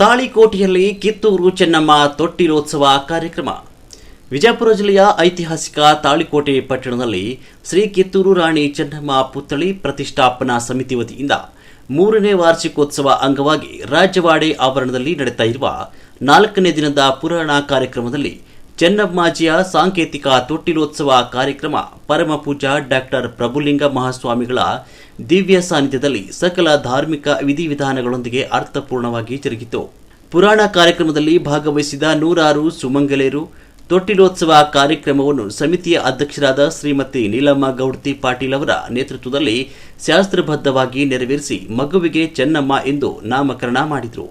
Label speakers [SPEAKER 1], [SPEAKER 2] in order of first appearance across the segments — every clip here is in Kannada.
[SPEAKER 1] ತಾಳಿಕೋಟೆಯಲ್ಲಿ ಕಿತ್ತೂರು ಚೆನ್ನಮ್ಮ ತೊಟ್ಟಿಲೋತ್ಸವ ಕಾರ್ಯಕ್ರಮ. ವಿಜಯಪುರ ಜಿಲ್ಲೆಯ ಐತಿಹಾಸಿಕ ತಾಳಿಕೋಟೆ ಪಟ್ಟಣದಲ್ಲಿ ಶ್ರೀ ಕಿತ್ತೂರು ರಾಣಿ ಚೆನ್ನಮ್ಮ ಪುತ್ಥಳಿ ಪ್ರತಿಷ್ಠಾಪನಾ ಸಮಿತಿ ವತಿಯಿಂದ 3ನೇ ವಾರ್ಷಿಕೋತ್ಸವ ಅಂಗವಾಗಿ ರಾಜವಾಡೆ ಆವರಣದಲ್ಲಿ ನಡೆಯುತ್ತಾ ಇರುವ 4ನೇ ದಿನದ ಪುರಾಣ ಕಾರ್ಯಕ್ರಮದಲ್ಲಿ ಚೆನ್ನಮ್ಮಾಜಿಯ ಸಾಂಕೇತಿಕ ತೊಟ್ಟಿಲೋತ್ಸವ ಕಾರ್ಯಕ್ರಮ ಪರಮ ಪೂಜ್ಯ ಡಾಕ್ಟರ್ ಪ್ರಭುಲಿಂಗ ಮಹಾಸ್ವಾಮಿಗಳ ದಿವ್ಯ ಸಾನ್ನಿಧ್ಯದಲ್ಲಿ ಸಕಲ ಧಾರ್ಮಿಕ ವಿಧಿವಿಧಾನಗಳೊಂದಿಗೆ ಅರ್ಥಪೂರ್ಣವಾಗಿ ಜರುಗಿತು. ಪುರಾಣ ಕಾರ್ಯಕ್ರಮದಲ್ಲಿ ಭಾಗವಹಿಸಿದ ನೂರಾರು ಸುಮಂಗಲೆಯರು ತೊಟ್ಟಿಲೋತ್ಸವ ಕಾರ್ಯಕ್ರಮವನ್ನು ಸಮಿತಿಯ ಅಧ್ಯಕ್ಷರಾದ ಶ್ರೀಮತಿ ನೀಲಮ್ಮ ಗೌಡ್ತಿ ಪಾಟೀಲ್ ಅವರ ನೇತೃತ್ವದಲ್ಲಿ ಶಾಸ್ತ್ರಬದ್ಧವಾಗಿ ನೆರವೇರಿಸಿ ಮಗುವಿಗೆ ಚೆನ್ನಮ್ಮ ಎಂದು ನಾಮಕರಣ ಮಾಡಿದರು.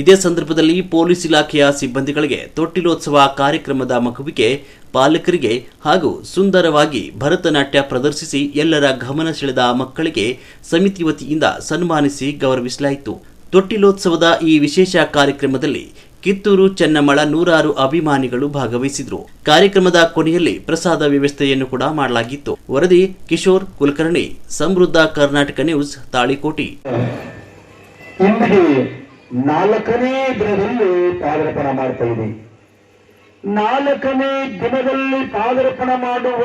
[SPEAKER 1] ಇದೇ ಸಂದರ್ಭದಲ್ಲಿ ಪೊಲೀಸ್ ಇಲಾಖೆಯ ಸಿಬ್ಬಂದಿಗಳಿಗೆ ತೊಟ್ಟಿಲೋತ್ಸವ ಕಾರ್ಯಕ್ರಮದ ಮಗುವಿಗೆ ಪಾಲಕರಿಗೆ ಹಾಗೂ ಸುಂದರವಾಗಿ ಭರತನಾಟ್ಯ ಪ್ರದರ್ಶಿಸಿ ಎಲ್ಲರ ಗಮನ ಸೆಳೆದ ಮಕ್ಕಳಿಗೆ ಸಮಿತಿ ವತಿಯಿಂದ ಸನ್ಮಾನಿಸಿ ಗೌರವಿಸಲಾಯಿತು. ತೊಟ್ಟಿಲೋತ್ಸವದ ಈ ವಿಶೇಷ ಕಾರ್ಯಕ್ರಮದಲ್ಲಿ ಕಿತ್ತೂರು ಚೆನ್ನಮ್ಮಳ ನೂರಾರು ಅಭಿಮಾನಿಗಳು ಭಾಗವಹಿಸಿದ್ರು. ಕಾರ್ಯಕ್ರಮದ ಕೊನೆಯಲ್ಲಿ ಪ್ರಸಾದ ವ್ಯವಸ್ಥೆಯನ್ನು ಕೂಡ ಮಾಡಲಾಗಿತ್ತು. ವರದಿ ಕಿಶೋರ್ ಕುಲಕರ್ಣಿ, ಸಮೃದ್ಧ ಕರ್ನಾಟಕ ನ್ಯೂಸ್, ತಾಳಿಕೋಟೆ.
[SPEAKER 2] 4ನೇ ದಿನದಲ್ಲಿ ಪಾದಾರ್ಪಣೆ ಮಾಡ್ತಾ ಇದೆ. 4ನೇ ದಿನದಲ್ಲಿ ಪಾದಾರ್ಪಣೆ ಮಾಡುವ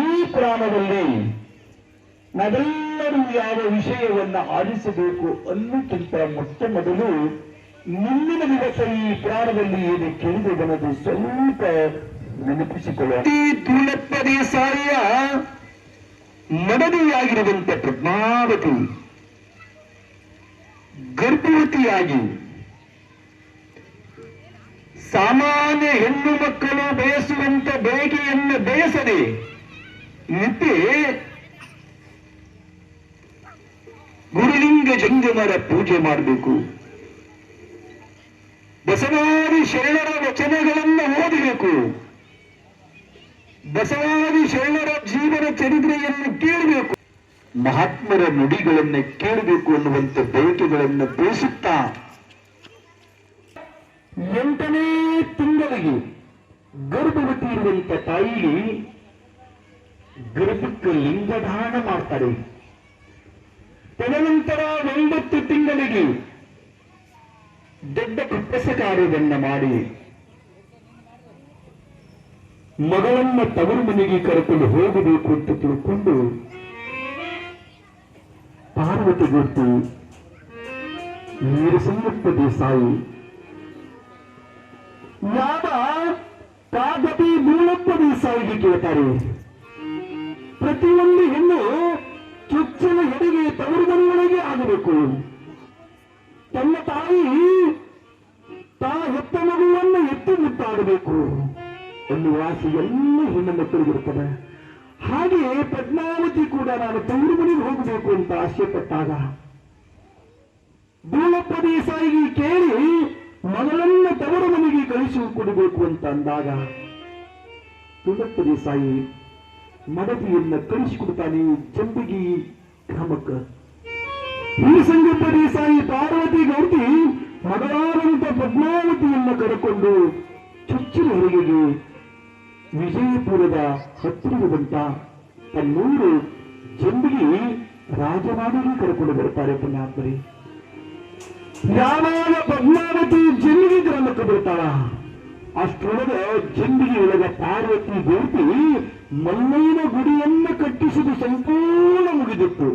[SPEAKER 2] ಈ ಪುರಾಣದಲ್ಲಿ ನಾವೆಲ್ಲರೂ ಯಾವ ವಿಷಯವನ್ನ ಆಲಿಸಬೇಕು ಅನ್ನೋಕ್ಕಿಂತ ಮೊಟ್ಟ ಮೊದಲು ಮುಂದಿನ ದಿವಸ ಈ ಪುರಾಣದಲ್ಲಿ ಏನು ಕೇಳಿದೆನ್ನೋದು ಸ್ವಲ್ಪ ನೆನಪಿಸಿಕೊಳ್ಳೋಣ. ತುಳಪ್ಪ ದೇಸಾಯಿಯ ಮಡದಿಯಾಗಿರುವಂತ ಪದ್ಮಾವತಿ ಗರ್ಭವತಿಯಾಗಿ ಸಾಮಾನ್ಯ ಹೆಣ್ಣು ಮಕ್ಕಳು ಬಯಸುವಂತ ಬೇಗೆಯನ್ನು ಬಯಸದೆ ನಿತ್ಯ ಗುರುಲಿಂಗ ಜಂಗಮರ ಪೂಜೆ ಮಾಡಬೇಕು, ಬಸವಾದಿ ಶರಣರ ವಚನಗಳನ್ನು ಓದಬೇಕು, ಬಸವಾದಿ ಶರಣರ ಜೀವನ ಚರಿತ್ರೆಯನ್ನು ಕೇಳಬೇಕು, ಮಹಾತ್ಮರ ನುಡಿಗಳನ್ನು ಕೇಳಬೇಕು ಅನ್ನುವಂಥ ಬಯಕೆಗಳನ್ನು ಬಯಸುತ್ತಾ 8ನೇ ತಿಂಗಳಿಗೆ ಗರ್ಭವತಿ ಇರುವಂತ ತಾಯಿಗೆ ಗರ್ಭಕ್ಕೆ ಲಿಂಗದಾನ ಮಾಡ್ತಾರೆ. ತದನಂತರ 9 ತಿಂಗಳಿಗೆ ದೊಡ್ಡ ಕಪ್ಪಸ ಕಾರ್ಯವನ್ನ ಮಾಡಿ ಮಗಳನ್ನ ತವರು ಮನೆಗೆ ಕರೆಕೊಂಡು ಹೋಗಬೇಕು ಅಂತ ತಿಳ್ಕೊಂಡು ಪಾರ್ವತಿ ಗುರ್ತಿ ವೀರಸಂಗಪ್ಪ ದೇಸಾಯಿ ಯಾವ ಕಾಗತಿ ಮೂಳಪ್ಪ ದೇಸಾಯಿಗೆ ಕೇಳ್ತಾರೆ. ಪ್ರತಿಯೊಂದು ಹೆಣ್ಣು ಚುಚ್ಚನ ಹೆಡೆಗೆ ತವರು ಮನೆಯೊಳಗೆ ಆಗಬೇಕು. ತನ್ನ ತಾಯಿ ಹೆತ್ತ ಮಗುವನ್ನು ಎತ್ತಿ ಮುದ್ದಾಡಬೇಕು ಎನ್ನುವ ಆಸೆ ಎಲ್ಲ ಹೆಣ್ಣು ಮಕ್ಕಳಿಗಿರುತ್ತದೆ. ಹಾಗೆಯೇ ಪದ್ಮಾವತಿ ಕೂಡ ನಾನು ತವರು ಮನೆಗೆ ಹೋಗಬೇಕು ಅಂತ ಆಸೆ ಪಟ್ಟಾಗ ಮೂಳಪ್ಪ ದೇಸಾಯಿಗೆ ಕೇಳಿ ಮಗಳನ್ನ ತವರು ಮನೆಗೆ ಕಳಿಸಿಕೊಡಬೇಕು ಅಂತ ಅಂದಾಗ ಮೂಳಪ್ಪ ದೇಸಾಯಿ ಮಡದಿಯನ್ನ ಕಳಿಸಿಕೊಡ್ತಾನೆ ಜಂಬಗಿ ಗ್ರಾಮಕ್ಕೆ. ವೀರಸಂಗಪ್ಪ ದೇಸಾಯಿ ಪಾರ್ವತಿ ಗೌತಿ ಮಗಳಾದಂತ ಪದ್ಮಾವತಿಯನ್ನ ಕರೆಕೊಂಡು ಚುಚ್ಚಿನ ಹೊರಗೆಗೆ ವಿಜಯಪುರದ ಹತ್ತಿರದಂತ ತನ್ನೂರು ಜಂಬಿಗೆ ರಾಜವಾಡಿಗೆ ಕರೆಕೊಂಡು ಬರ್ತಾರೆ ಪುಣ್ಯಾತ್ಮರಿ. ಯಾವಾಗ ಪದ್ಮಾವತಿ ಜಂಬಿಗೆ ಗ್ರಾಮಕ್ಕೆ ಬರ್ತಾಳ ಅಷ್ಟರೊಳಗೆ ಜಂಬಿಗೆ ಒಳಗ ಪಾರ್ವತಿ ಗೌತಿ ಮಲ್ಲಯ್ಯನ ಗುಡಿಯನ್ನ ಕಟ್ಟಿಸುವುದು ಸಂಪೂರ್ಣ ಮುಗಿದಿತ್ತು.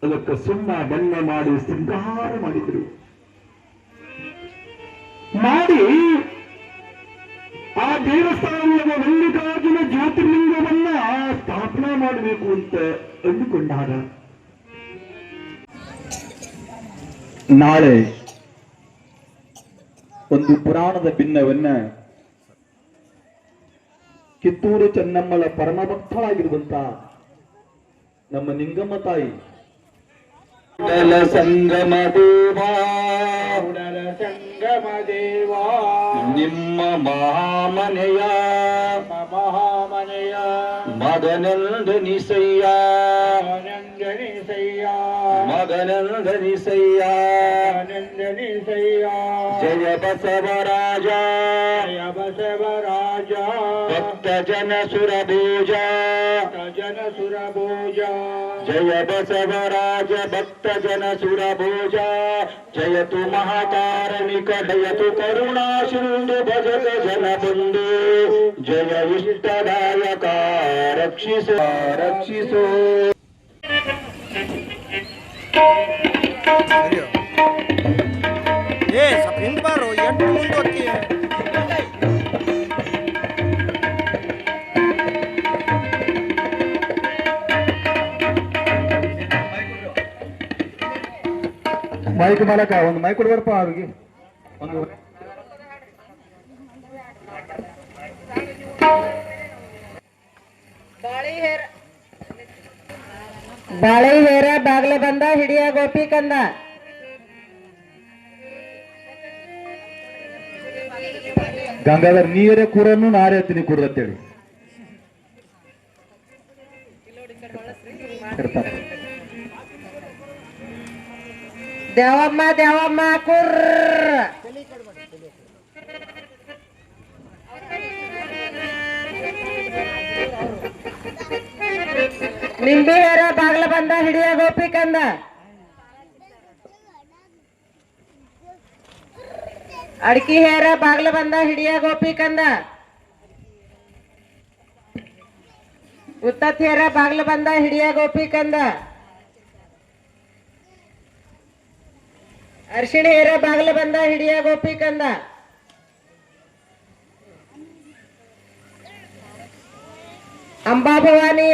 [SPEAKER 2] ಅದಕ್ಕೆ ಸುಣ್ಣ ಬಣ್ಣ ಮಾಡಿ ಶೃಂಗಾರ ಮಾಡಿದ್ರು. ಮಾಡಿ ಆ ದೇವಸ್ಥಾನದ ಮಲ್ಲಿಕಾರ್ಜುನ ಜ್ಯೋತಿರ್ಲಿಂಗವನ್ನ ಸ್ಥಾಪನಾ ಮಾಡಬೇಕು ಅಂತ ಅಂದುಕೊಂಡಾಗ ನಾಳೆ ಒಂದು ಪುರಾಣದ ಭಿನ್ನವನ್ನ ಕಿತ್ತೂರು ಚೆನ್ನಮ್ಮಳ ಪರಮ ಭಕ್ತಳಾಗಿರುವಂತ ನಮ್ಮ ನಿಂಗಮ್ಮ ತಾಯಿ ಸಂಗಮ ದೇವಾ ನಿಮ್ಮ ಮಹಾಮನೆಯ ಮದನಂದನಿಸಯ್ಯ ಮದನಂದನಿಸಯ್ಯ ಜಯ ಬಸವರಾಜ ಭಕ್ತ ಜನ ಸುರಭೋಜ ಜಯ ಬಸವರಾಜ ಭಕ್ತ ಜನ ಸುರಭೋಜ ಜಯತು ಮಹಾಕಾರಣಿಕ ಜಯತು ಕರುಣಾ ಸಿಂಧು ಭಜತ ಜನಬಂಧು ಜಯ ಇಷ್ಟದಾಯಕ ರಕ್ಷಿಸೋ ರಕ್ಷಿಸೋ.
[SPEAKER 3] ಹಿಂದ್ ಬಾರು ಎಷ್ಟು ಮುಂದೆ ಹೋಗ್ತೀಯ.
[SPEAKER 2] ಮೈಕ್ ಮಾಲಕ ಒಂದು ಮೈಕ್ ಕೊಡ್ಬಾರಪ್ಪ ಅವ್ರಿಗೆ ಒಂದು.
[SPEAKER 4] ಬಾಳೆ ಹೇರ ಬಾಗ್ಲ ಬಂದ ಹಿಡಿಯ ಗೋಪಿ ಕಂದ.
[SPEAKER 2] ಗಂಗಾಧರ್ ನೀರೇ ಕೂರನ್ನು ನಾರೇ ಎತ್ತೀನಿ ಕುಡ್ದತ್ತೇಳಿ
[SPEAKER 4] ದೇವಮ್ಮ ದೇವಮ್ಮ ಕುರ್ರ. ನಿಂಬಿ ಹೇರ ಬಾಗ್ಲ ಬಂದ ಹಿಡಿಯ ಗೋಪಿ ಕಂದ. ಅಡ್ಕಿ ಹೇರ ಬಾಗ್ಲ ಬಂದ ಹಿಡಿಯ ಗೋಪಿ ಕಂದ. ಉತ್ತತ್ ಹೇರ ಬಾಗ್ಲ ಬಂದ ಹಿಡಿಯ ಗೋಪಿ ಕಂದ. ಅರ್ಶಿಣ ಹೇರ ಬಾಗ್ಲ ಬಂದ ಹಿಡಿಯ ಗೋಪಿ ಕಂದ. ಅಂಬಾ ಭವಾನಿ